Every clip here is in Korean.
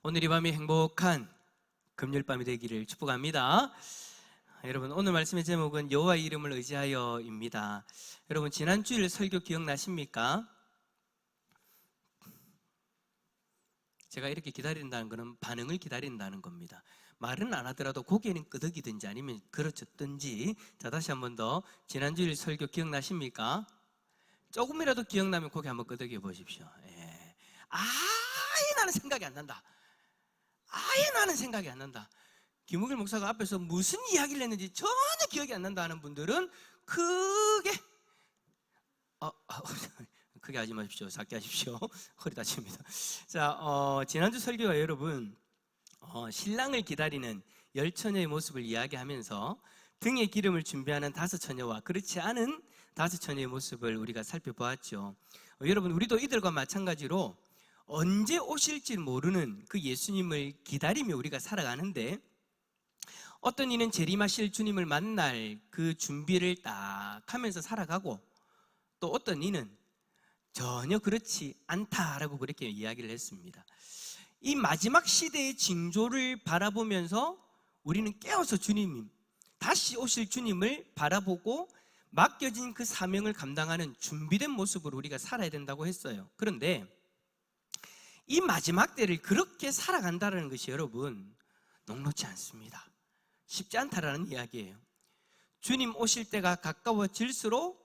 오늘 이 밤이 행복한 금요일 밤이 되기를 축복합니다. 여러분, 오늘 말씀의 제목은 여호와의 이름을 의지하여입니다. 여러분, 지난 주일 설교 기억나십니까? 제가 이렇게 기다린다는 것은 반응을 기다린다는 겁니다. 말은 안 하더라도 고개는 끄덕이든지 아니면 그렇졌든지. 자, 다시 한 번 더. 지난 주일 설교 기억나십니까? 조금이라도 기억나면 고개 한번 끄덕여 보십시오. 예. 아예 나는 생각이 안 난다. 아예 나는 생각이 안 난다. 김우길 목사가 앞에서 무슨 이야기를 했는지 전혀 기억이 안 난다 하는 분들은 크게 크게 하지 마십시오. 작게 하십시오. 허리 다칩니다. 자, 지난주 설교가 여러분 신랑을 기다리는 10처녀의 모습을 이야기하면서 등에 기름을 준비하는 5처녀와 그렇지 않은 5처녀의 모습을 우리가 살펴보았죠. 여러분, 우리도 이들과 마찬가지로 언제 오실지 모르는 그 예수님을 기다리며 우리가 살아가는데, 어떤 이는 재림하실 주님을 만날 그 준비를 딱 하면서 살아가고, 또 어떤 이는 전혀 그렇지 않다라고 그렇게 이야기를 했습니다. 이 마지막 시대의 징조를 바라보면서 우리는 깨어서 주님, 다시 오실 주님을 바라보고 맡겨진 그 사명을 감당하는 준비된 모습으로 우리가 살아야 된다고 했어요. 그런데 이 마지막 때를 그렇게 살아간다는 것이 여러분 녹록지 않습니다. 쉽지 않다라는 이야기예요. 주님 오실 때가 가까워질수록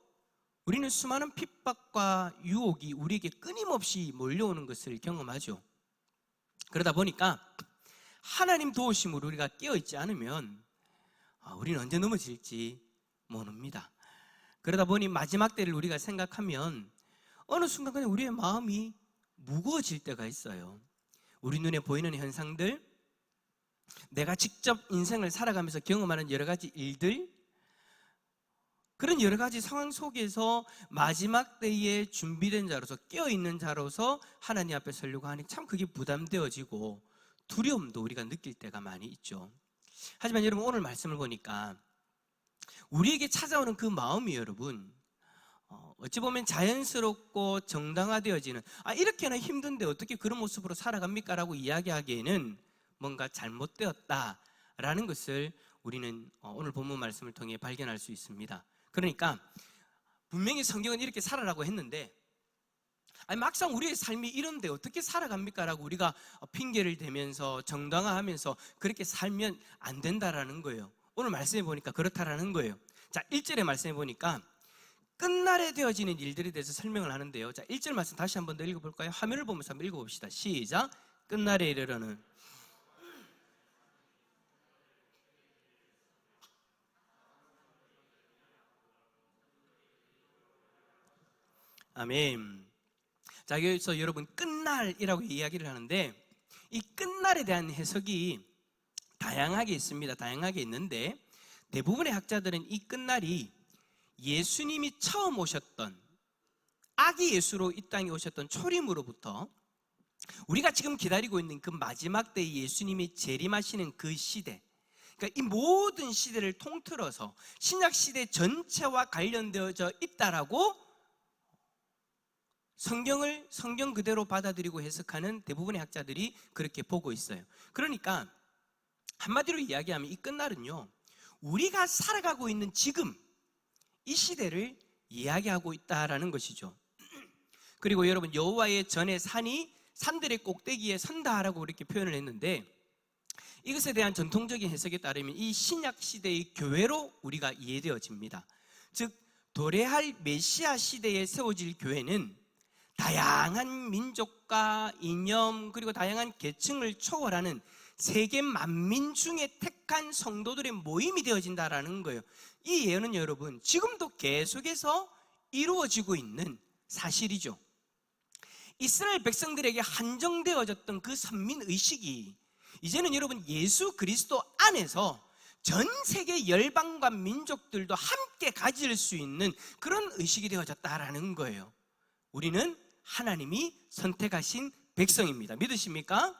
우리는 수많은 핍박과 유혹이 우리에게 끊임없이 몰려오는 것을 경험하죠. 그러다 보니까 하나님 도우심으로 우리가 깨어있지 않으면 우리는 언제 넘어질지 모릅니다. 그러다 보니 마지막 때를 우리가 생각하면 어느 순간 우리의 마음이 무거워질 때가 있어요. 우리 눈에 보이는 현상들, 내가 직접 인생을 살아가면서 경험하는 여러 가지 일들, 그런 여러 가지 상황 속에서 마지막 때에 준비된 자로서, 깨어있는 자로서 하나님 앞에 서려고 하니 참 그게 부담되어지고 두려움도 우리가 느낄 때가 많이 있죠. 하지만 여러분, 오늘 말씀을 보니까 우리에게 찾아오는 그 마음이 여러분 어찌 보면 자연스럽고 정당화되어지는, 이렇게나 힘든데 어떻게 그런 모습으로 살아갑니까? 라고 이야기하기에는 뭔가 잘못되었다라는 것을 우리는 오늘 본문 말씀을 통해 발견할 수 있습니다. 그러니까 분명히 성경은 이렇게 살아라고 했는데 막상 우리의 삶이 이런데 어떻게 살아갑니까? 라고 우리가 핑계를 대면서 정당화하면서 그렇게 살면 안 된다라는 거예요. 오늘 말씀해 보니까 그렇다라는 거예요. 자, 1절에 말씀해 보니까 끝날에 되어지는 일들에 대해서 설명을 하는데요. 자, 1절 말씀 다시 한 번 더 읽어볼까요? 화면을 보면서 한번 읽어봅시다. 시작. 끝날에 이르러는 아멘. 자, 여기서 여러분 끝날이라고 이야기를 하는데 이 끝날에 대한 해석이 다양하게 있습니다. 다양하게 있는데 대부분의 학자들은 이 끝날이 예수님이 처음 오셨던 아기 예수로 이 땅에 오셨던 초림으로부터 우리가 지금 기다리고 있는 그 마지막 때 예수님이 재림하시는 그 시대, 그러니까 이 모든 시대를 통틀어서 신약 시대 전체와 관련되어져 있다라고 성경 그대로 받아들이고 해석하는 대부분의 학자들이 그렇게 보고 있어요. 그러니까 한마디로 이야기하면 이 끝날은요, 우리가 살아가고 있는 지금 이 시대를 이야기하고 있다라는 것이죠. 그리고 여러분, 여호와의 전에 산이 산들의 꼭대기에 선다라고 이렇게 표현을 했는데, 이것에 대한 전통적인 해석에 따르면 이 신약 시대의 교회로 우리가 이해되어집니다. 즉 도래할 메시아 시대에 세워질 교회는 다양한 민족과 이념 그리고 다양한 계층을 초월하는 세계 만민 중에 택한 성도들의 모임이 되어진다라는 거예요. 이 예언은 여러분 지금도 계속해서 이루어지고 있는 사실이죠. 이스라엘 백성들에게 한정되어졌던 그 선민의식이 이제는 여러분 예수 그리스도 안에서 전 세계 열방과 민족들도 함께 가질 수 있는 그런 의식이 되어졌다라는 거예요. 우리는 하나님이 선택하신 백성입니다. 믿으십니까?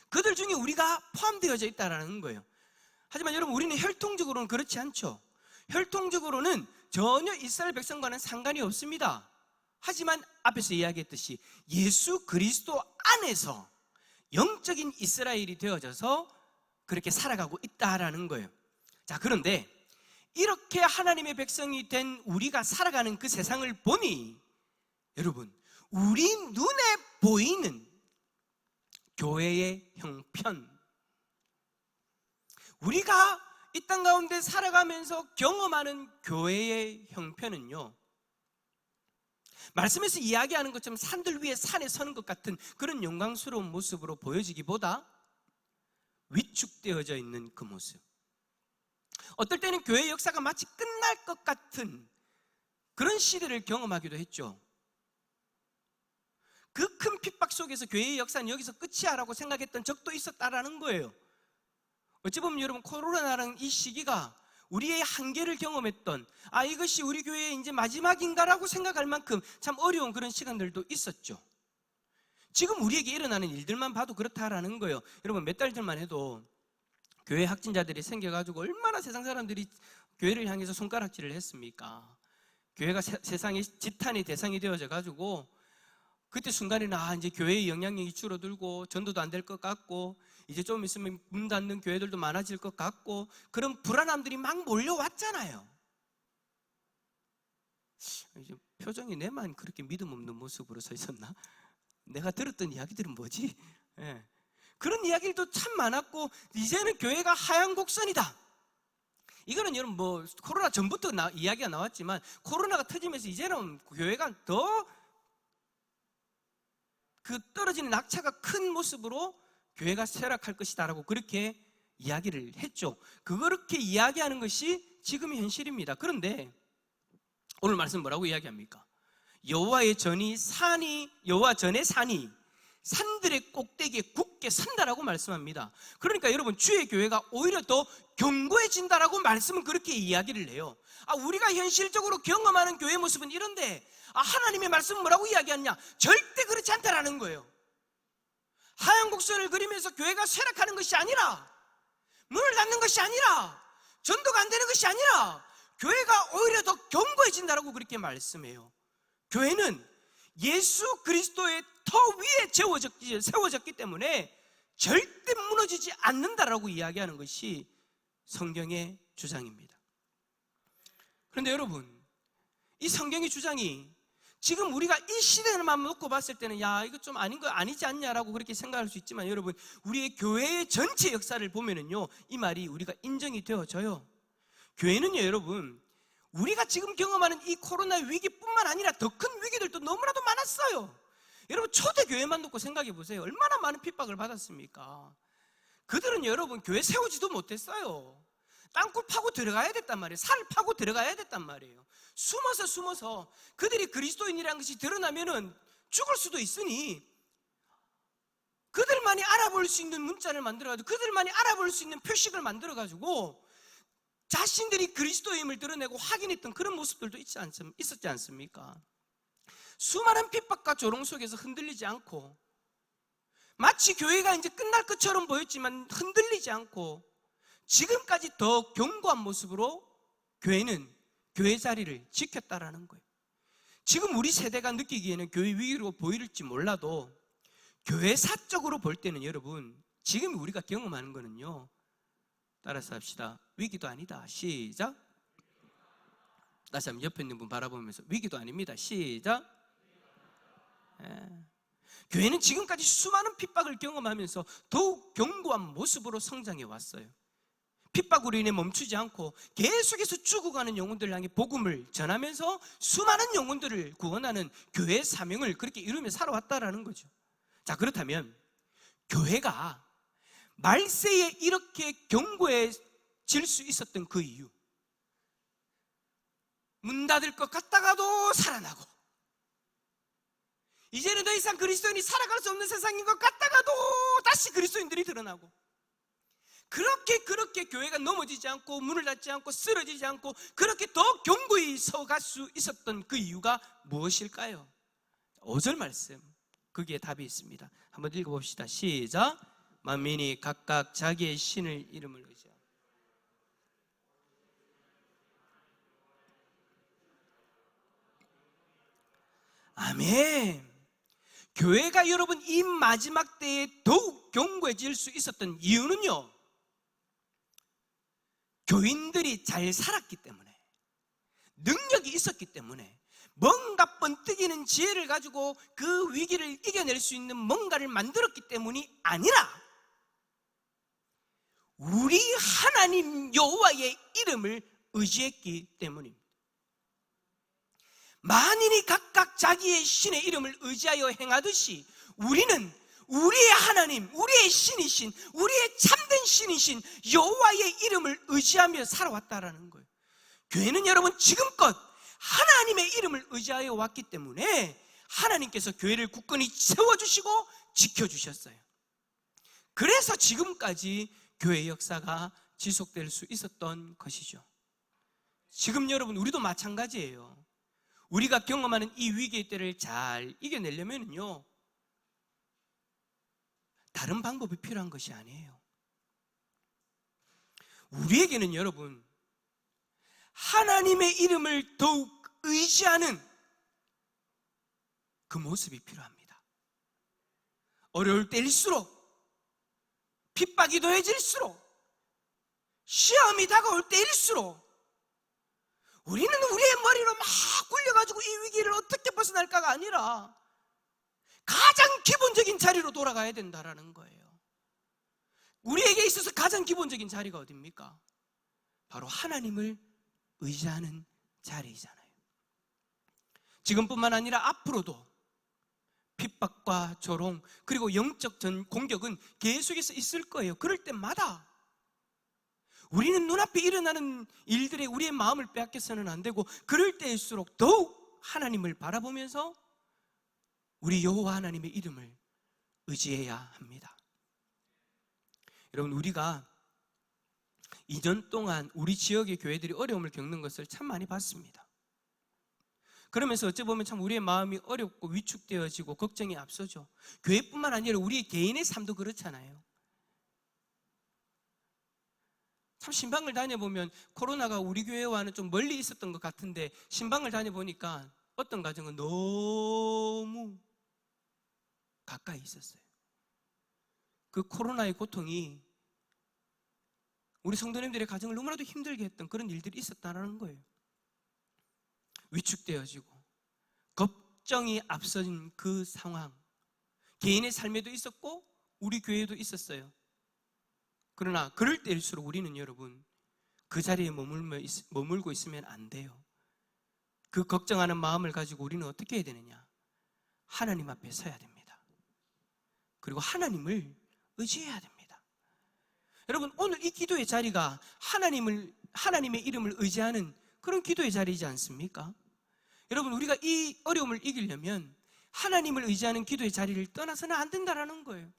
그들 중에 우리가 포함되어져 있다는 거예요. 하지만 여러분, 우리는 혈통적으로는 그렇지 않죠. 혈통적으로는 전혀 이스라엘 백성과는 상관이 없습니다. 하지만 앞에서 이야기했듯이 예수 그리스도 안에서 영적인 이스라엘이 되어져서 그렇게 살아가고 있다라는 거예요. 자, 그런데 이렇게 하나님의 백성이 된 우리가 살아가는 그 세상을 보니 여러분, 우리 눈에 보이는 교회의 형편, 우리가 이 땅 가운데 살아가면서 경험하는 교회의 형편은요, 말씀에서 이야기하는 것처럼 산들 위에 산에 서는 것 같은 그런 영광스러운 모습으로 보여지기보다 위축되어져 있는 그 모습, 어떨 때는 교회 역사가 마치 끝날 것 같은 그런 시대를 경험하기도 했죠. 그 큰 핍박 속에서 교회의 역사는 여기서 끝이야 라고 생각했던 적도 있었다라는 거예요. 어찌 보면 여러분, 코로나라는 이 시기가 우리의 한계를 경험했던, 이것이 우리 교회의 이제 마지막인가라고 생각할 만큼 참 어려운 그런 시간들도 있었죠. 지금 우리에게 일어나는 일들만 봐도 그렇다라는 거예요. 여러분, 몇 달 전만 해도 교회 확진자들이 생겨가지고 얼마나 세상 사람들이 교회를 향해서 손가락질을 했습니까? 교회가 세상의 지탄의 대상이 되어져 가지고 그때 순간에는 이제 교회의 영향력이 줄어들고 전도도 안 될 것 같고 이제 좀 있으면 문 닫는 교회들도 많아질 것 같고 그런 불안함들이 막 몰려왔잖아요. 이제 표정이 내만 그렇게 믿음 없는 모습으로 서 있었나? 내가 들었던 이야기들은 뭐지? 예. 그런 이야기도 참 많았고 이제는 교회가 하얀 곡선이다. 이거는 여러분 코로나 전부터 이야기가 나왔지만 코로나가 터지면서 이제는 교회가 더 그 떨어지는 낙차가 큰 모습으로 교회가 쇠락할 것이다라고 그렇게 이야기를 했죠. 그렇게 이야기하는 것이 지금의 현실입니다. 그런데 오늘 말씀 뭐라고 이야기합니까? 여호와 전의 산이 산들의 꼭대기에 굳게 선다라고 말씀합니다. 그러니까 여러분, 주의 교회가 오히려 더 견고해진다라고 말씀은 그렇게 이야기를 해요. 우리가 현실적으로 경험하는 교회 모습은 이런데 하나님의 말씀은 뭐라고 이야기하냐? 절대 그렇지 않다라는 거예요. 하얀 곡선을 그리면서 교회가 쇠락하는 것이 아니라, 문을 닫는 것이 아니라, 전도가 안 되는 것이 아니라 교회가 오히려 더 견고해진다라고 그렇게 말씀해요. 교회는 예수 그리스도의 터 위에 세워졌기 때문에 절대 무너지지 않는다라고 이야기하는 것이 성경의 주장입니다. 그런데 여러분, 이 성경의 주장이 지금 우리가 이 시대만 놓고 봤을 때는 이거 좀 아니지 않냐라고 그렇게 생각할 수 있지만 여러분, 우리의 교회의 전체 역사를 보면은요, 이 말이 우리가 인정이 되어져요. 교회는요, 여러분, 우리가 지금 경험하는 이 코로나 위기뿐만 아니라 더 큰 위기들도 너무나도 많았어요. 여러분, 초대교회만 놓고 생각해 보세요. 얼마나 많은 핍박을 받았습니까? 그들은 여러분 교회 세우지도 못했어요. 땅굴 파고 들어가야 됐단 말이에요. 살 파고 들어가야 됐단 말이에요. 숨어서 그들이 그리스도인이라는 것이 드러나면은 죽을 수도 있으니 그들만이 알아볼 수 있는 문자를 만들어가지고 그들만이 알아볼 수 있는 표식을 만들어가지고 자신들이 그리스도임을 드러내고 확인했던 그런 모습들도 있었지 않습니까? 수많은 핍박과 조롱 속에서 흔들리지 않고 마치 교회가 이제 끝날 것처럼 보였지만 흔들리지 않고 지금까지 더 견고한 모습으로 교회는 교회 자리를 지켰다라는 거예요. 지금 우리 세대가 느끼기에는 교회 위기로 보일지 몰라도 교회사적으로 볼 때는 여러분, 지금 우리가 경험하는 거는요, 따라서 합시다. 위기도 아니다. 시작. 다시 한번 옆에 있는 분 바라보면서 위기도 아닙니다. 시작. 교회는 지금까지 수많은 핍박을 경험하면서 더욱 견고한 모습으로 성장해 왔어요. 핍박으로 인해 멈추지 않고 계속해서 죽어가는 영혼들을 향해 복음을 전하면서 수많은 영혼들을 구원하는 교회의 사명을 그렇게 이루며 살아왔다라는 거죠. 자, 그렇다면 교회가 말세에 이렇게 견고해질 수 있었던 그 이유, 문 닫을 것 같다가도 살아나고 이제는 더 이상 그리스도인이 살아갈 수 없는 세상인 것 같다가도 다시 그리스도인들이 드러나고 그렇게 교회가 넘어지지 않고 문을 닫지 않고 쓰러지지 않고 그렇게 더 견고히 서갈 수 있었던 그 이유가 무엇일까요? 5절 말씀, 거기에 답이 있습니다. 한번 읽어봅시다. 시작. 만민이 각각 자기의 신을 이름을 의지하고. 아멘. 교회가 여러분 이 마지막 때에 더욱 견고해질 수 있었던 이유는요, 교인들이 잘 살았기 때문에, 능력이 있었기 때문에, 뭔가 번뜩이는 지혜를 가지고 그 위기를 이겨낼 수 있는 뭔가를 만들었기 때문이 아니라 우리 하나님 여호와의 이름을 의지했기 때문입니다. 만인이 각각 자기의 신의 이름을 의지하여 행하듯이 우리는 우리의 하나님, 우리의 신이신, 우리의 참된 신이신 여호와의 이름을 의지하며 살아왔다라는 거예요. 교회는 여러분 지금껏 하나님의 이름을 의지하여 왔기 때문에 하나님께서 교회를 굳건히 세워주시고 지켜주셨어요. 그래서 지금까지 교회 역사가 지속될 수 있었던 것이죠. 지금 여러분 우리도 마찬가지예요. 우리가 경험하는 이 위기의 때를 잘 이겨내려면요, 다른 방법이 필요한 것이 아니에요. 우리에게는 여러분 하나님의 이름을 더욱 의지하는 그 모습이 필요합니다. 어려울 때일수록, 핍박이 더해질수록, 시험이 다가올 때일수록 우리는 우리의 머리로 막 굴려가지고 이 위기를 어떻게 벗어날까가 아니라 가장 기본적인 자리로 돌아가야 된다라는 거예요. 우리에게 있어서 가장 기본적인 자리가 어디입니까? 바로 하나님을 의지하는 자리이잖아요. 지금뿐만 아니라 앞으로도 핍박과 조롱 그리고 영적 공격은 계속해서 있을 거예요. 그럴 때마다 우리는 눈앞에 일어나는 일들에 우리의 마음을 빼앗겨서는 안 되고, 그럴 때일수록 더욱 하나님을 바라보면서 우리 여호와 하나님의 이름을 의지해야 합니다. 여러분, 우리가 2년 동안 우리 지역의 교회들이 어려움을 겪는 것을 참 많이 봤습니다. 그러면서 어찌 보면 참 우리의 마음이 어렵고 위축되어지고 걱정이 앞서죠. 교회뿐만 아니라 우리 개인의 삶도 그렇잖아요. 참 신방을 다녀보면 코로나가 우리 교회와는 좀 멀리 있었던 것 같은데, 신방을 다녀보니까 어떤 가정은 너무 가까이 있었어요. 그 코로나의 고통이 우리 성도님들의 가정을 너무나도 힘들게 했던 그런 일들이 있었다는 거예요. 위축되어지고 걱정이 앞서진 그 상황, 개인의 삶에도 있었고 우리 교회에도 있었어요. 그러나 그럴 때일수록 우리는 여러분 그 자리에 머물고 있으면 안 돼요. 그 걱정하는 마음을 가지고 우리는 어떻게 해야 되느냐? 하나님 앞에 서야 됩니다. 그리고 하나님을 의지해야 됩니다. 여러분, 오늘 이 기도의 자리가 하나님의 이름을 의지하는 그런 기도의 자리이지 않습니까? 여러분, 우리가 이 어려움을 이기려면 하나님을 의지하는 기도의 자리를 떠나서는 안 된다는 거예요.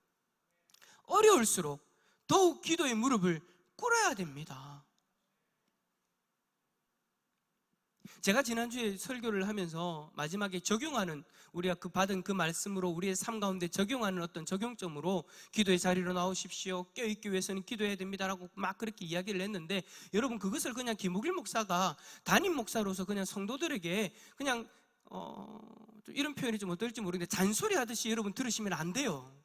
어려울수록 더욱 기도의 무릎을 꿇어야 됩니다. 제가 지난주에 설교를 하면서 마지막에 적용하는, 우리가 받은 그 말씀으로 우리의 삶 가운데 적용하는 어떤 적용점으로 기도의 자리로 나오십시오, 껴있기 위해서는 기도해야 됩니다라고 막 그렇게 이야기를 했는데, 여러분 그것을 그냥 김옥일 목사가 담임 목사로서 그냥 성도들에게 그냥 이런 표현이 좀 어떨지 모르겠는데 잔소리 하듯이 여러분 들으시면 안 돼요.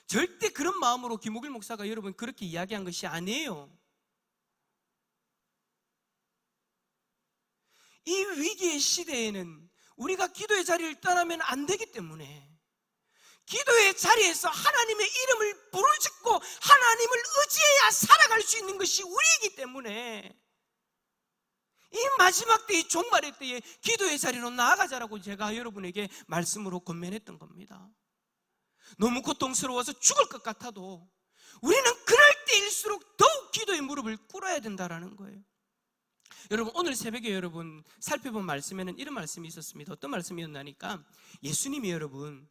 절대 그런 마음으로 김옥일 목사가 여러분 그렇게 이야기한 것이 아니에요. 이 위기의 시대에는 우리가 기도의 자리를 떠나면 안 되기 때문에 기도의 자리에서 하나님의 이름을 부르짖고 하나님을 의지해야 살아갈 수 있는 것이 우리이기 때문에 이 마지막 때의 종말의 때에 기도의 자리로 나아가자라고 제가 여러분에게 말씀으로 권면했던 겁니다. 너무 고통스러워서 죽을 것 같아도 우리는 그럴 때일수록 더욱 기도의 무릎을 꿇어야 된다는 거예요. 여러분, 오늘 새벽에 여러분 살펴본 말씀에는 이런 말씀이 있었습니다. 어떤 말씀이었나니까, 예수님이 여러분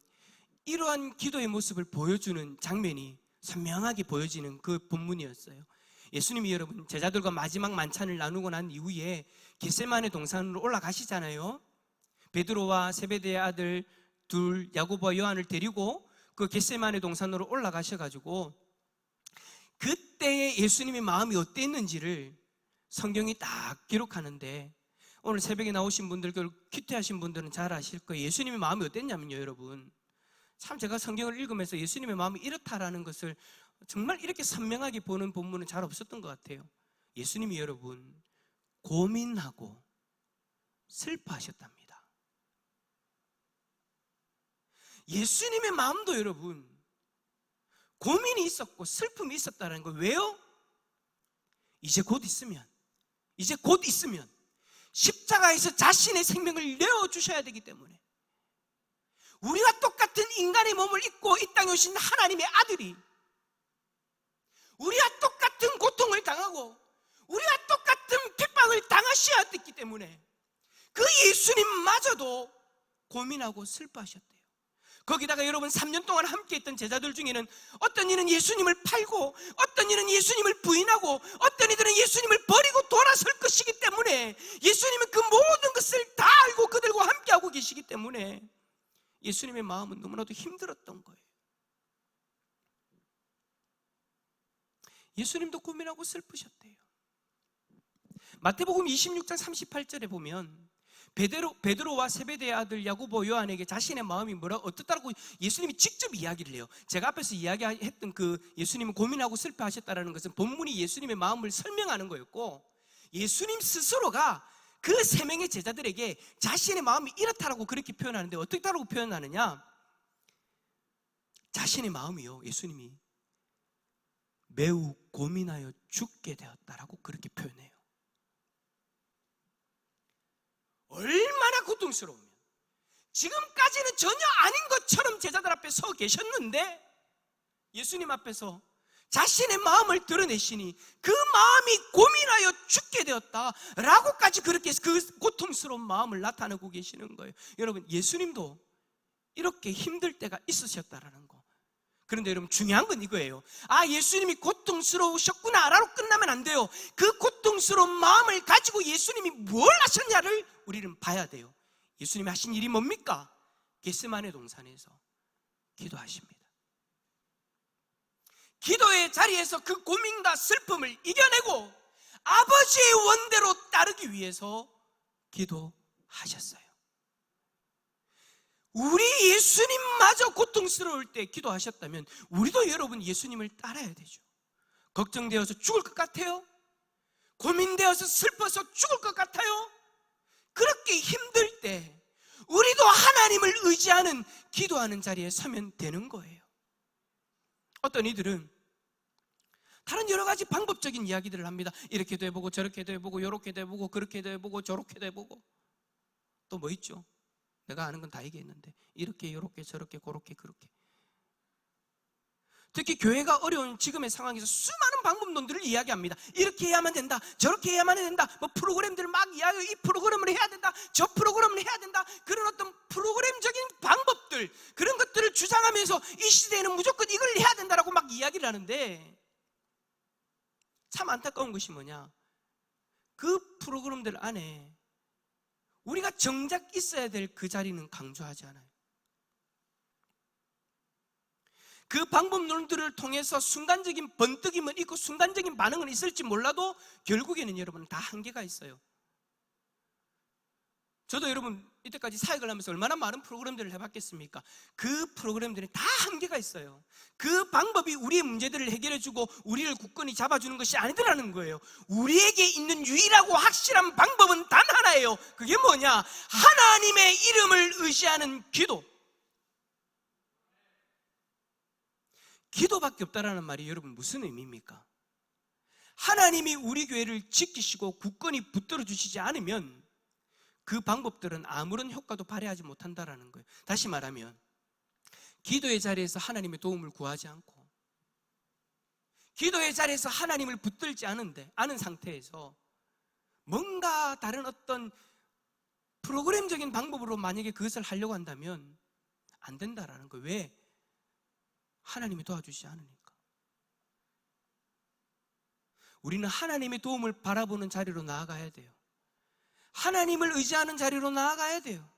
이러한 기도의 모습을 보여주는 장면이 선명하게 보여지는 그 본문이었어요. 예수님이 여러분 제자들과 마지막 만찬을 나누고 난 이후에 겟세마네 동산으로 올라가시잖아요. 베드로와 세베대의 아들 둘, 야고보와 요한을 데리고 그 겟세마네 동산으로 올라가셔가지고 그때의 예수님의 마음이 어땠는지를 성경이 딱 기록하는데, 오늘 새벽에 나오신 분들, 큐티하신 분들은 잘 아실 거예요. 예수님의 마음이 어땠냐면요, 여러분. 참 제가 성경을 읽으면서 예수님의 마음이 이렇다라는 것을 정말 이렇게 선명하게 보는 본문은 잘 없었던 것 같아요. 예수님이 여러분 고민하고 슬퍼하셨답니다. 예수님의 마음도 여러분 고민이 있었고 슬픔이 있었다는 거. 왜요? 이제 곧 있으면 십자가에서 자신의 생명을 내어주셔야 되기 때문에, 우리와 똑같은 인간의 몸을 입고 이 땅에 오신 하나님의 아들이 우리와 똑같은 고통을 당하고 우리와 똑같은 핍박을 당하셔야 됐기 때문에 그 예수님마저도 고민하고 슬퍼하셨대요. 거기다가 여러분 3년 동안 함께 했던 제자들 중에는 어떤 이는 예수님을 팔고 어떤 이는 예수님을 부인하고 어떤 이들은 예수님을 버리고 돌아설 것이기 때문에, 예수님은 그 모든 것을 다 알고 그들과 함께하고 계시기 때문에 예수님의 마음은 너무나도 힘들었던 거예요. 예수님도 고민하고 슬프셨대요. 마태복음 26장 38절에 보면 베드로와 세베대의 아들 야고보 요한에게 자신의 마음이 어떻다고 예수님이 직접 이야기를 해요. 제가 앞에서 이야기했던 그 예수님은 고민하고 슬퍼하셨다는 것은 본문이 예수님의 마음을 설명하는 거였고, 예수님 스스로가 그 세 명의 제자들에게 자신의 마음이 이렇다라고 그렇게 표현하는데, 어떻다라고 표현하느냐, 자신의 마음이요, 예수님이 매우 고민하여 죽게 되었다라고 그렇게 표현해요. 얼마나 고통스러우면, 지금까지는 전혀 아닌 것처럼 제자들 앞에 서 계셨는데 예수님 앞에서 자신의 마음을 드러내시니 그 마음이 고민하여 죽게 되었다라고까지 그렇게 그 고통스러운 마음을 나타내고 계시는 거예요. 여러분, 예수님도 이렇게 힘들 때가 있으셨다라는 거. 그런데 여러분, 중요한 건 이거예요. 예수님이 고통스러우셨구나 라고 끝나면 안 돼요. 그 고통스러운 마음을 가지고 예수님이 뭘 하셨냐를 우리는 봐야 돼요. 예수님이 하신 일이 뭡니까? 겟세마네 동산에서 기도하십니다. 기도의 자리에서 그 고민과 슬픔을 이겨내고 아버지의 원대로 따르기 위해서 기도하셨어요. 우리 예수님마저 고통스러울 때 기도하셨다면 우리도 여러분 예수님을 따라야 되죠. 걱정되어서 죽을 것 같아요? 고민되어서 슬퍼서 죽을 것 같아요? 그렇게 힘들 때 우리도 하나님을 의지하는 기도하는 자리에 서면 되는 거예요. 어떤 이들은 다른 여러 가지 방법적인 이야기들을 합니다. 이렇게도 해보고 저렇게도 해보고 이렇게도 해보고 그렇게도 해보고 저렇게도 해보고, 또 뭐 있죠? 내가 아는 건 다 얘기했는데, 이렇게 이렇게 저렇게 그렇게 그렇게. 특히 교회가 어려운 지금의 상황에서 수많은 방법론들을 이야기합니다. 이렇게 해야만 된다, 저렇게 해야만 된다, 뭐 프로그램들을 막 이야기해요. 이 프로그램을 해야 된다, 저 프로그램을 해야 된다, 그런 어떤 프로그램적인 방법들, 그런 것들을 주장하면서 이 시대에는 무조건 이걸 해야 된다라고 막 이야기를 하는데, 참 안타까운 것이 뭐냐, 그 프로그램들 안에 우리가 정작 있어야 될 그 자리는 강조하지 않아요. 그 방법론들을 통해서 순간적인 번뜩임은 있고 순간적인 반응은 있을지 몰라도 결국에는 여러분 다 한계가 있어요. 저도 여러분 이때까지 사역을 하면서 얼마나 많은 프로그램들을 해봤겠습니까? 그 프로그램들이 다 한계가 있어요. 그 방법이 우리의 문제들을 해결해주고 우리를 굳건히 잡아주는 것이 아니더라는 거예요. 우리에게 있는 유일하고 확실한 방법은 단 하나예요. 그게 뭐냐? 하나님의 이름을 의지하는 기도. 기도밖에 없다라는 말이 여러분 무슨 의미입니까? 하나님이 우리 교회를 지키시고 굳건히 붙들어 주시지 않으면 그 방법들은 아무런 효과도 발휘하지 못한다라는 거예요. 다시 말하면 기도의 자리에서 하나님의 도움을 구하지 않고 기도의 자리에서 하나님을 붙들지 않은 상태에서 뭔가 다른 어떤 프로그램적인 방법으로 만약에 그것을 하려고 한다면 안 된다라는 거예요. 왜? 하나님이 도와주시지 않으니까. 우리는 하나님의 도움을 바라보는 자리로 나아가야 돼요. 하나님을 의지하는 자리로 나아가야 돼요.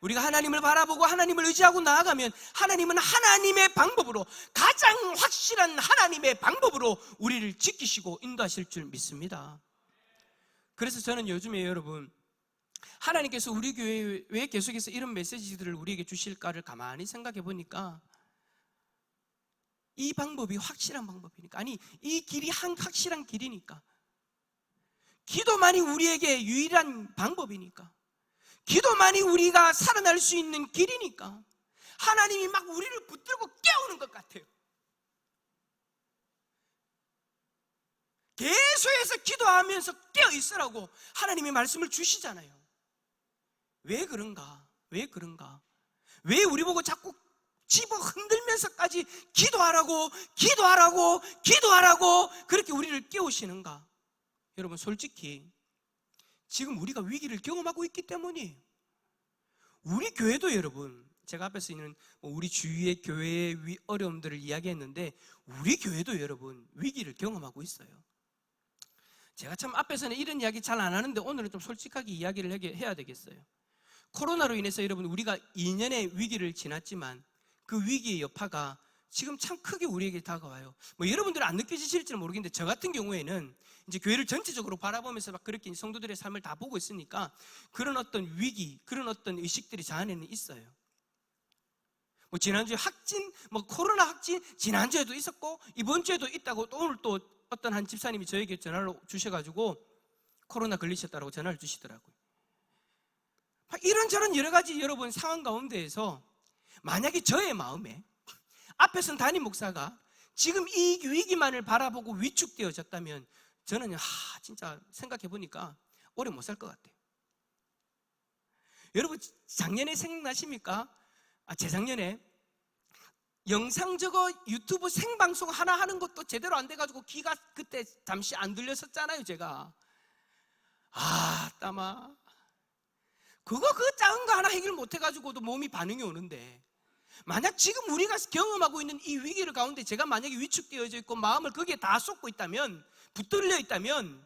우리가 하나님을 바라보고 하나님을 의지하고 나아가면 하나님은 하나님의 방법으로, 가장 확실한 하나님의 방법으로 우리를 지키시고 인도하실 줄 믿습니다. 그래서 저는 요즘에 여러분 하나님께서 우리 교회에 왜 계속해서 이런 메시지들을 우리에게 주실까를 가만히 생각해 보니까 이 방법이 확실한 방법이니까, 아니 이 길이 확실한 길이니까, 기도만이 우리에게 유일한 방법이니까, 기도만이 우리가 살아날 수 있는 길이니까 하나님이 막 우리를 붙들고 깨우는 것 같아요. 계속해서 기도하면서 깨어있으라고 하나님이 말씀을 주시잖아요. 왜 그런가? 왜 그런가? 왜 우리 보고 자꾸 집어 흔들면서까지 기도하라고 기도하라고 기도하라고 그렇게 우리를 깨우시는가? 여러분, 솔직히 지금 우리가 위기를 경험하고 있기 때문이에요. 우리 교회도 여러분, 제가 앞에서 있는 우리 주위의 교회의 어려움들을 이야기했는데 우리 교회도 여러분 위기를 경험하고 있어요. 제가 참 앞에서는 이런 이야기 잘 안 하는데 오늘은 좀 솔직하게 이야기를 해야 되겠어요. 코로나로 인해서 여러분 우리가 2년의 위기를 지났지만 그 위기의 여파가 지금 참 크게 우리에게 다가와요. 여러분들은 안 느껴지실지는 모르겠는데 저 같은 경우에는 이제 교회를 전체적으로 바라보면서 막 그렇게 성도들의 삶을 다 보고 있으니까 그런 어떤 위기, 그런 어떤 의식들이 저 안에는 있어요. 지난주에 확진, 코로나 확진 지난주에도 있었고 이번 주에도 있다고 또 오늘 또 어떤 한 집사님이 저에게 전화를 주셔가지고 코로나 걸리셨다고 전화를 주시더라고요. 이런저런 여러 가지 여러분 상황 가운데에서 만약에 저의 마음에 앞에 선 담임 목사가 지금 이 위기만을 바라보고 위축되어졌다면 저는 진짜 생각해 보니까 오래 못 살 것 같아요. 여러분 작년에 생각나십니까? 재작년에 영상 저거 유튜브 생방송 하나 하는 것도 제대로 안 돼가지고 귀가 그때 잠시 안 들렸었잖아요. 제가 땀아 그거 그 작은 거 하나 해결 못 해가지고도 몸이 반응이 오는데, 만약 지금 우리가 경험하고 있는 이 위기를 가운데 제가 만약에 위축되어져 있고 마음을 거기에 다 쏟고 있다면, 붙들려 있다면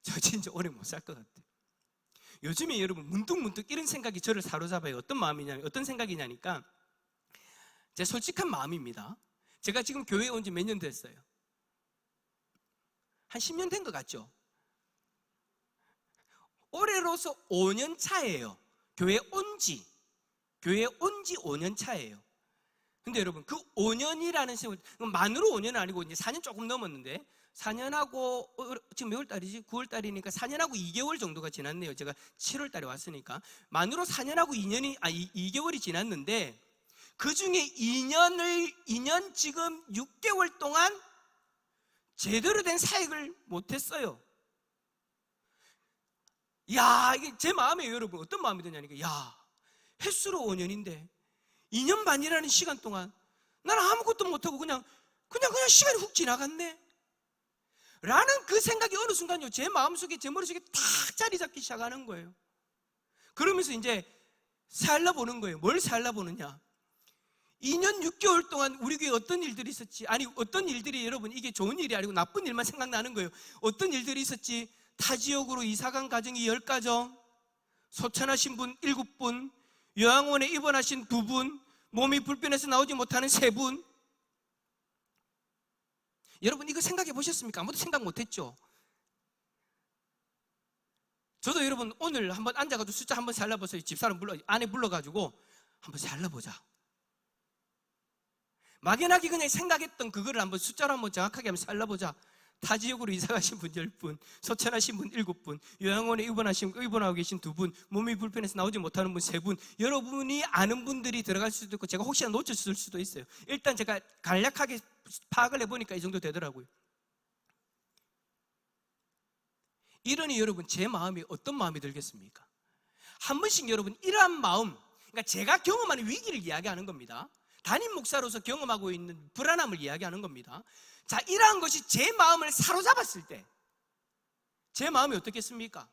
저 진짜 오래 못 살 것 같아요. 요즘에 여러분 문득문득 이런 생각이 저를 사로잡아요. 어떤 마음이냐, 어떤 생각이냐니까 제 솔직한 마음입니다. 제가 지금 교회에 온 지 몇 년 됐어요? 한 10년 된 것 같죠? 올해로서 5년 차예요. 교회에 온 지 5년 차예요. 근데 여러분 그 5년이라는 세월, 만으로 5년은 아니고 이제 4년 조금 넘었는데 4년하고 지금 몇 월 달이지? 9월 달이니까 4년하고 2개월 정도가 지났네요. 제가 7월 달에 왔으니까 만으로 4년하고 2개월이 지났는데 그 중에 2년 지금 6개월 동안 제대로 된 사역을 못했어요. 이게 제 마음이에요. 여러분 어떤 마음이 드냐니까 횟수로 5년인데 2년 반이라는 시간 동안 나는 아무것도 못하고 그냥 시간이 훅 지나갔네 라는 그 생각이 어느 순간요 제 마음속에, 제 머릿속에 탁 자리 잡기 시작하는 거예요. 그러면서 이제 살려보는 거예요. 뭘 살려보느냐, 2년 6개월 동안 우리 교회에 어떤 일들이 있었지, 어떤 일들이, 여러분 이게 좋은 일이 아니고 나쁜 일만 생각나는 거예요. 어떤 일들이 있었지. 타 지역으로 이사간 가정이 10가정, 소천하신 분 7분, 요양원에 입원하신 2분, 몸이 불편해서 나오지 못하는 3분. 여러분 이거 생각해 보셨습니까? 아무도 생각 못했죠? 저도 여러분 오늘 한번 앉아가지고 숫자 한번 살려보세요. 집사람 아내 불러가지고 한번 살려보자. 막연하게 그냥 생각했던 그거를 한번 숫자로 한번 정확하게 한번 살려보자. 타 지역으로 이사가신 분 10분, 소천하신 분 7분, 요양원에 입원하고 계신 2분, 몸이 불편해서 나오지 못하는 분 3분. 여러분이 아는 분들이 들어갈 수도 있고 제가 혹시나 놓쳤을 수도 있어요. 일단 제가 간략하게 파악을 해보니까 이 정도 되더라고요. 이러니 여러분 제 마음이 어떤 마음이 들겠습니까? 한 번씩 여러분 이러한 마음, 그러니까 제가 경험하는 위기를 이야기하는 겁니다. 담임 목사로서 경험하고 있는 불안함을 이야기하는 겁니다. 자, 이러한 것이 제 마음을 사로잡았을 때 제 마음이 어떻겠습니까?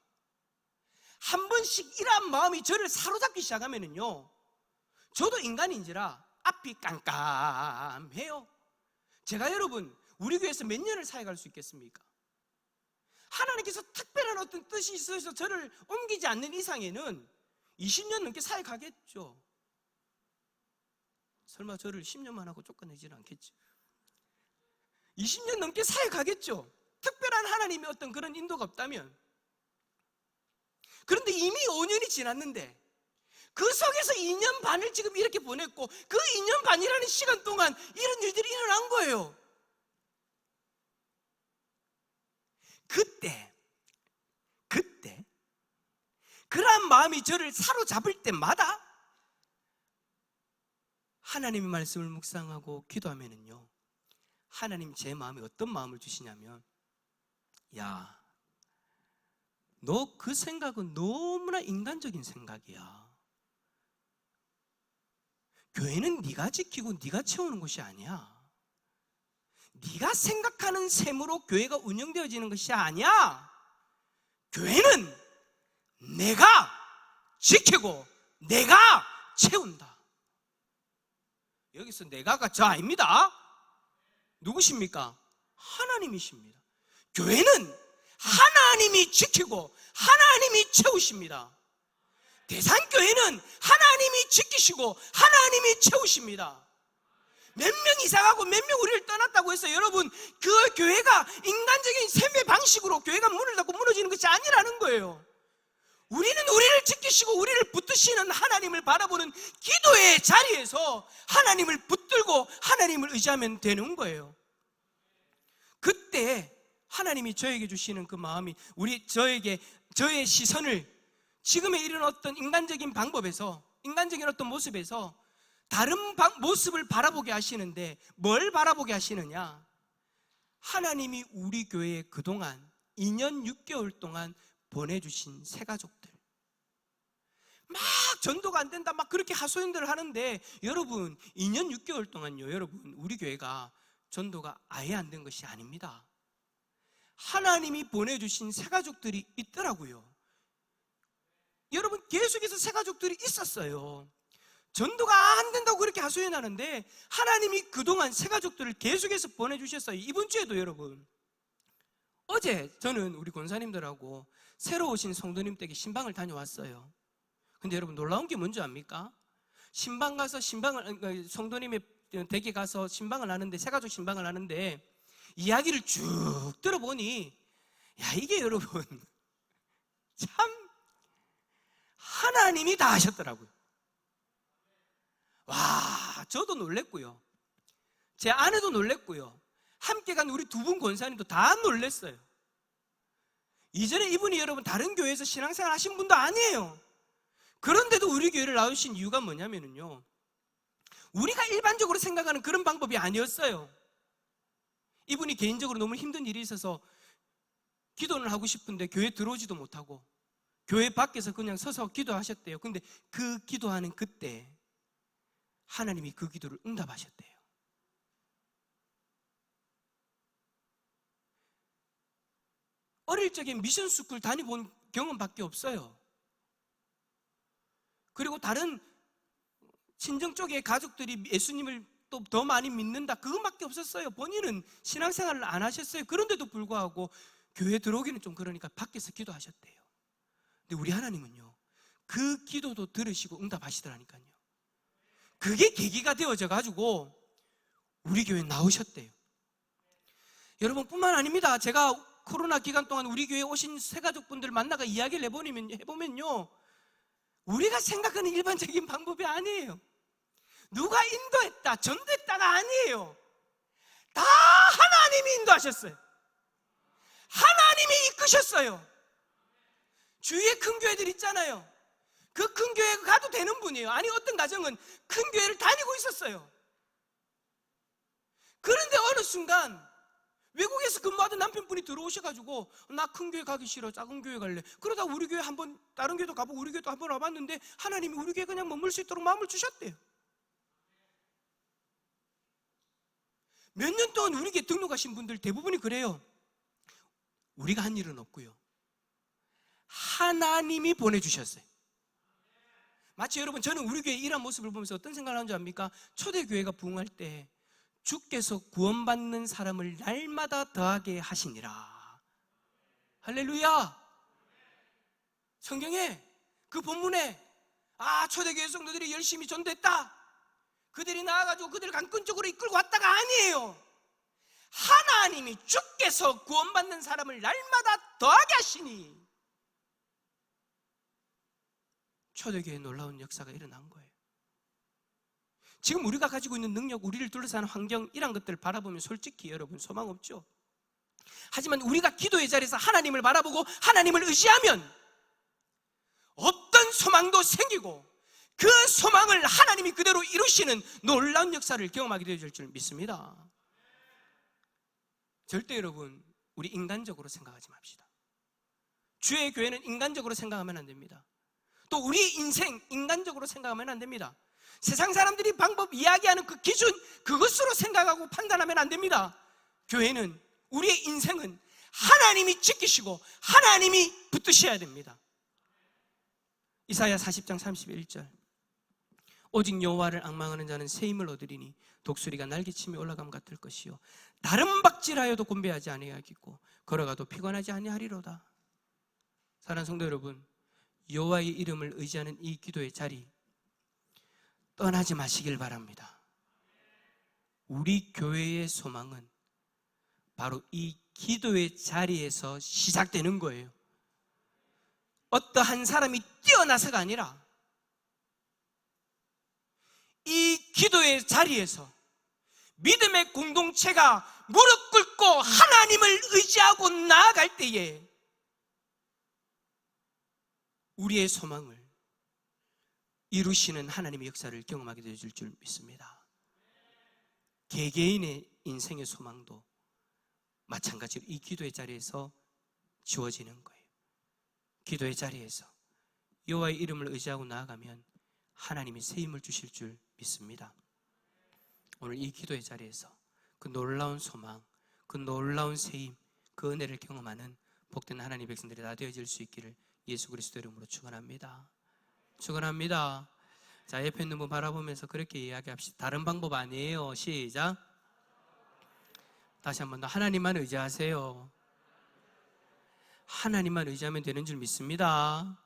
한 번씩 이러한 마음이 저를 사로잡기 시작하면은요 저도 인간인지라 앞이 깜깜해요. 제가 여러분 우리 교회에서 몇 년을 사역할 수 있겠습니까? 하나님께서 특별한 어떤 뜻이 있어서 저를 옮기지 않는 이상에는 20년 넘게 사역하겠죠. 설마 저를 10년만 하고 쫓아내지는 않겠죠. 20년 넘게 사역하겠죠. 특별한 하나님의 어떤 그런 인도가 없다면. 그런데 이미 5년이 지났는데 그 속에서 2년 반을 지금 이렇게 보냈고, 그 2년 반이라는 시간 동안 이런 일들이 일어난 거예요. 그때 그러한 마음이 저를 사로잡을 때마다 하나님의 말씀을 묵상하고 기도하면은요, 하나님 제 마음에 어떤 마음을 주시냐면, 야, 너 그 생각은 너무나 인간적인 생각이야. 교회는 네가 지키고 네가 채우는 것이 아니야. 네가 생각하는 셈으로 교회가 운영되어지는 것이 아니야. 교회는 내가 지키고 내가 채운다. 여기서 내가가 저 아닙니다. 누구십니까? 하나님이십니다. 교회는 하나님이 지키고 하나님이 채우십니다. 대산교회는 하나님이 지키시고 하나님이 채우십니다. 몇 명 이상하고 몇 명 우리를 떠났다고 해서 여러분, 그 교회가 인간적인 셈의 방식으로 교회가 문을 닫고 무너지는 것이 아니라는 거예요. 우리는 우리를 지키시고 우리를 붙드시는 하나님을 바라보는 기도의 자리에서 하나님을 붙들고 하나님을 의지하면 되는 거예요. 그때 하나님이 저에게 주시는 그 마음이 저의 시선을 지금의 이런 어떤 인간적인 방법에서, 인간적인 어떤 모습에서 다른 모습을 바라보게 하시는데, 뭘 바라보게 하시느냐? 하나님이 우리 교회에 그동안 2년 6개월 동안 보내주신 새가족들, 막 전도가 안 된다 막 그렇게 하소연들을 하는데, 여러분 2년 6개월 동안요, 여러분 우리 교회가 전도가 아예 안 된 것이 아닙니다. 하나님이 보내주신 새가족들이 있더라고요. 여러분, 계속해서 새가족들이 있었어요. 전도가 안 된다고 그렇게 하소연하는데 하나님이 그동안 새가족들을 계속해서 보내주셨어요. 이번 주에도 여러분, 어제 저는 우리 권사님들하고 새로 오신 성도님 댁에 신방을 다녀왔어요. 근데 여러분, 놀라운 게 뭔지 압니까? 신방 가서 성도님의 댁에 가서 신방을 하는데, 새가족 신방을 하는데 이야기를 쭉 들어보니, 야, 이게 여러분 참 하나님이 다 하셨더라고요. 와, 저도 놀랬고요, 제 아내도 놀랬고요, 함께 간 우리 두 분 권사님도 다 놀랬어요. 이전에 이분이 여러분 다른 교회에서 신앙생활 하신 분도 아니에요. 그런데도 우리 교회를 나오신 이유가 뭐냐면요, 우리가 일반적으로 생각하는 그런 방법이 아니었어요. 이분이 개인적으로 너무 힘든 일이 있어서 기도는 하고 싶은데 교회 들어오지도 못하고 교회 밖에서 그냥 서서 기도하셨대요. 근데 그 기도하는 그때 하나님이 그 기도를 응답하셨대요. 어릴 적에 미션 스쿨 다녀본 경험밖에 없어요. 그리고 다른 친정 쪽의 가족들이 예수님을 또 더 많이 믿는다, 그것밖에 없었어요. 본인은 신앙생활을 안 하셨어요. 그런데도 불구하고 교회 들어오기는 좀 그러니까 밖에서 기도하셨대요. 근데 우리 하나님은요, 그 기도도 들으시고 응답하시더라니까요. 그게 계기가 되어져 가지고 우리 교회에 나오셨대요. 여러분 뿐만 아닙니다. 제가 코로나 기간 동안 우리 교회에 오신 새가족분들 만나가 이야기를 해보면요, 우리가 생각하는 일반적인 방법이 아니에요. 누가 인도했다, 전도했다가 아니에요. 다 하나님이 인도하셨어요. 하나님이 이끄셨어요. 주위에 큰 교회들 있잖아요. 그 큰 교회 가도 되는 분이에요. 아니, 어떤 가정은 큰 교회를 다니고 있었어요. 그런데 어느 순간 외국에서 근무하던 남편분이 들어오셔가지고, 나 큰 교회 가기 싫어, 작은 교회 갈래. 그러다 우리 교회 한번, 다른 교회도 가보고 우리 교회도 한번 와봤는데 하나님이 우리 교회 그냥 머물 수 있도록 마음을 주셨대요. 몇 년 동안 우리 교회 등록하신 분들 대부분이 그래요. 우리가 한 일은 없고요, 하나님이 보내주셨어요. 마치 여러분, 저는 우리 교회 일한 모습을 보면서 어떤 생각을 하는 줄 압니까? 초대교회가 부흥할 때 주께서 구원받는 사람을 날마다 더하게 하시니라. 할렐루야. 성경에 그 본문에, 초대교회 성도들이 열심히 전도했다, 그들이 나와가지고 그들을 강권적으로 이끌고 왔다가 아니에요. 하나님이 주께서 구원받는 사람을 날마다 더하게 하시니, 초대교회에 놀라운 역사가 일어난 거예요. 지금 우리가 가지고 있는 능력, 우리를 둘러싸는 환경, 이런 것들을 바라보면 솔직히 여러분 소망 없죠. 하지만 우리가 기도의 자리에서 하나님을 바라보고 하나님을 의지하면 어떤 소망도 생기고 그 소망을 하나님이 그대로 이루시는 놀라운 역사를 경험하게 되어질 줄 믿습니다. 절대 여러분, 우리 인간적으로 생각하지 맙시다. 주의 교회는 인간적으로 생각하면 안 됩니다. 또 우리 인생 인간적으로 생각하면 안 됩니다. 세상 사람들이 방법 이야기하는 그 기준, 그것으로 생각하고 판단하면 안 됩니다. 교회는, 우리의 인생은 하나님이 지키시고 하나님이 붙드셔야 됩니다. 이사야 40장 31절, 오직 여호와를 앙망하는 자는 새 힘을 얻으리니 독수리가 날개치며 올라감 같을 것이요 다른 박질하여도 곤배하지 아니하겠고 걸어가도 피곤하지 아니하리로다. 사랑하는 성도 여러분, 여호와의 이름을 의지하는 이 기도의 자리 떠나지 마시길 바랍니다. 우리 교회의 소망은 바로 이 기도의 자리에서 시작되는 거예요. 어떠한 사람이 뛰어나서가 아니라 이 기도의 자리에서 믿음의 공동체가 무릎 꿇고 하나님을 의지하고 나아갈 때에 우리의 소망을 이루시는 하나님의 역사를 경험하게 되어질 줄 믿습니다. 개개인의 인생의 소망도 마찬가지로 이 기도의 자리에서 주어지는 거예요. 기도의 자리에서 여호와의 이름을 의지하고 나아가면 하나님이 새 힘을 주실 줄 믿습니다. 오늘 이 기도의 자리에서 그 놀라운 소망, 그 놀라운 새 힘, 그 은혜를 경험하는 복된 하나님의 백성들이 다 되어질 수 있기를 예수 그리스도 이름으로 축원합니다. 축원합니다. 자, 옆에 있는 분 바라보면서 그렇게 이야기합시다. 다른 방법 아니에요. 시작. 다시 한 번 더. 하나님만 의지하세요. 하나님만 의지하면 되는 줄 믿습니다.